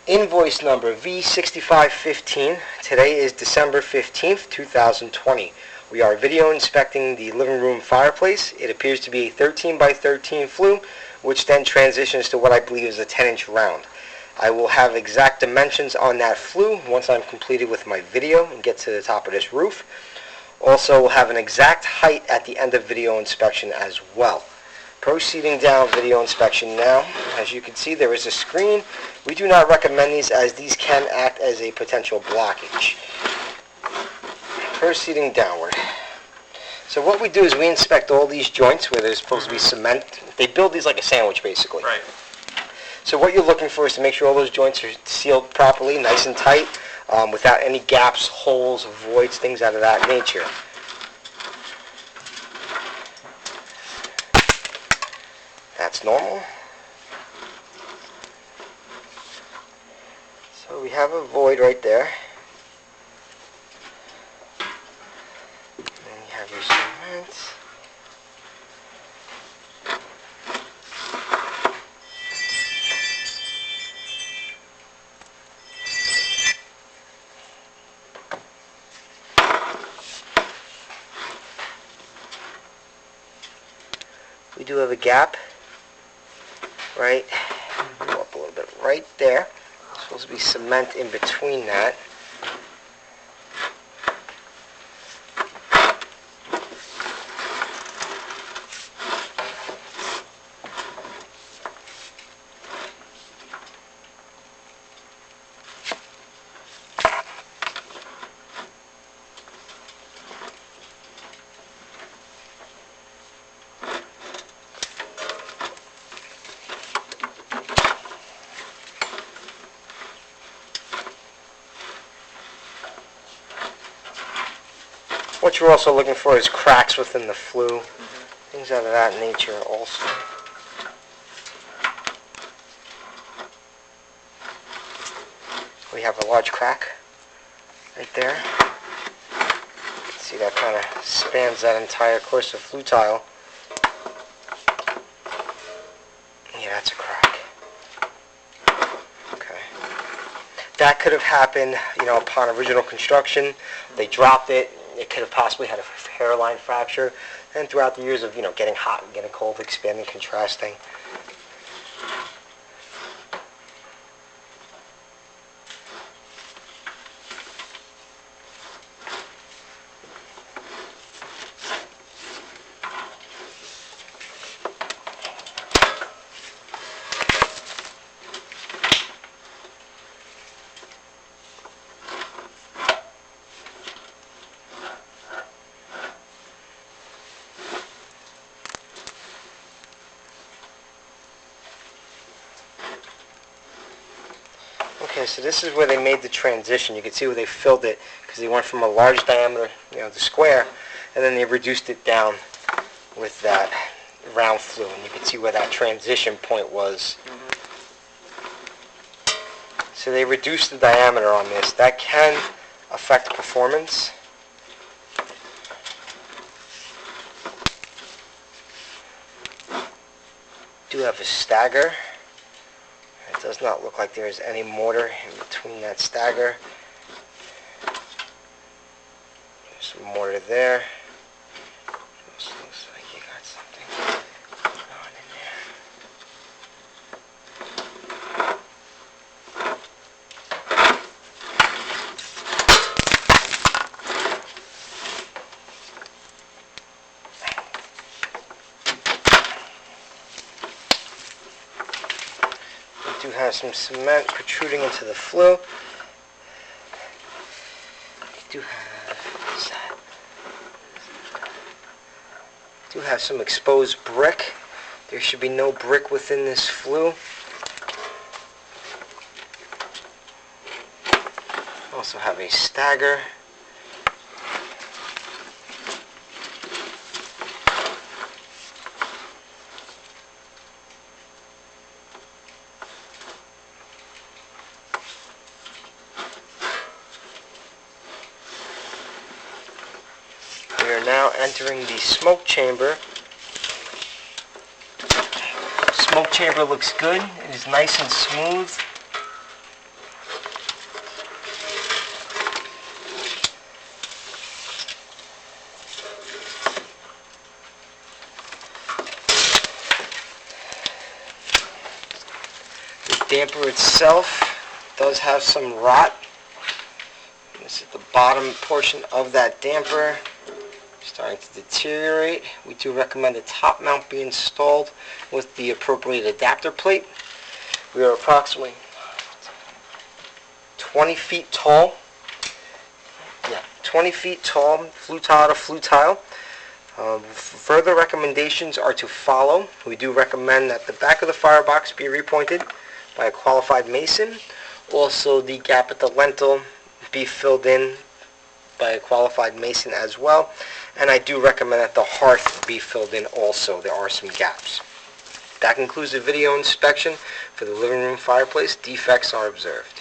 Invoice number V6515. Today is December 15th, 2020. We are video inspecting the living room fireplace. It appears to be a 13 by 13 flue, which then transitions to what I believe is a 10-inch round. I will have exact dimensions on that flue once I'm completed with my video and get to the top of this roof. Also, we'll have an exact height at the end of video inspection as well. Proceeding down video inspection now. As you can see, there is a screen. We do not recommend these as these can act as a potential blockage. Proceeding downward. So what we do is we inspect all these joints where there's supposed to be cement. They build these like a sandwich, basically. Right. So what you're looking for is to make sure all those joints are sealed properly, nice and tight, without any gaps, holes, voids, things out of that nature. That's normal. So we have a void right there. And then you have your cement. We do have a gap. Right, go up a little bit right there. There's supposed to be cement in between that. What you're also looking for is cracks within the flue, things out of that nature also. We have a large crack right there. You can see that kind of spans that entire course of flue tile. Yeah, that's a crack. Okay. That could have happened, upon original construction. They dropped it. It could have possibly had a hairline fracture, and throughout the years of getting hot and getting cold, expanding, contrasting. Okay, so this is where they made the transition. You can see where they filled it because they went from a large diameter, the square, and then they reduced it down with that round flue. And you can see where that transition point was. So they reduced the diameter on this. That can affect performance. Do have a stagger. It does not look like there is any mortar in between that stagger. There's some mortar there. This looks like you got something going on in there. Do have some cement protruding into the flue. Do have some exposed brick. There should be no brick within this flue. Also have a stagger. We are now entering the smoke chamber. Smoke chamber looks good. It is nice and smooth. damper itself does have some rot. This is the bottom portion of that damper, starting to deteriorate. We do recommend a top mount be installed with the appropriate adapter plate. We are approximately 20 feet tall. 20 feet tall, flue tile to flue tile. Further recommendations are to follow. We do recommend that the back of the firebox be repointed by a qualified mason. Also, the gap at the lintel be filled in by a qualified mason as well. And I do recommend that the hearth be filled in also. There are some gaps. That concludes the video inspection for the living room fireplace. Defects are observed.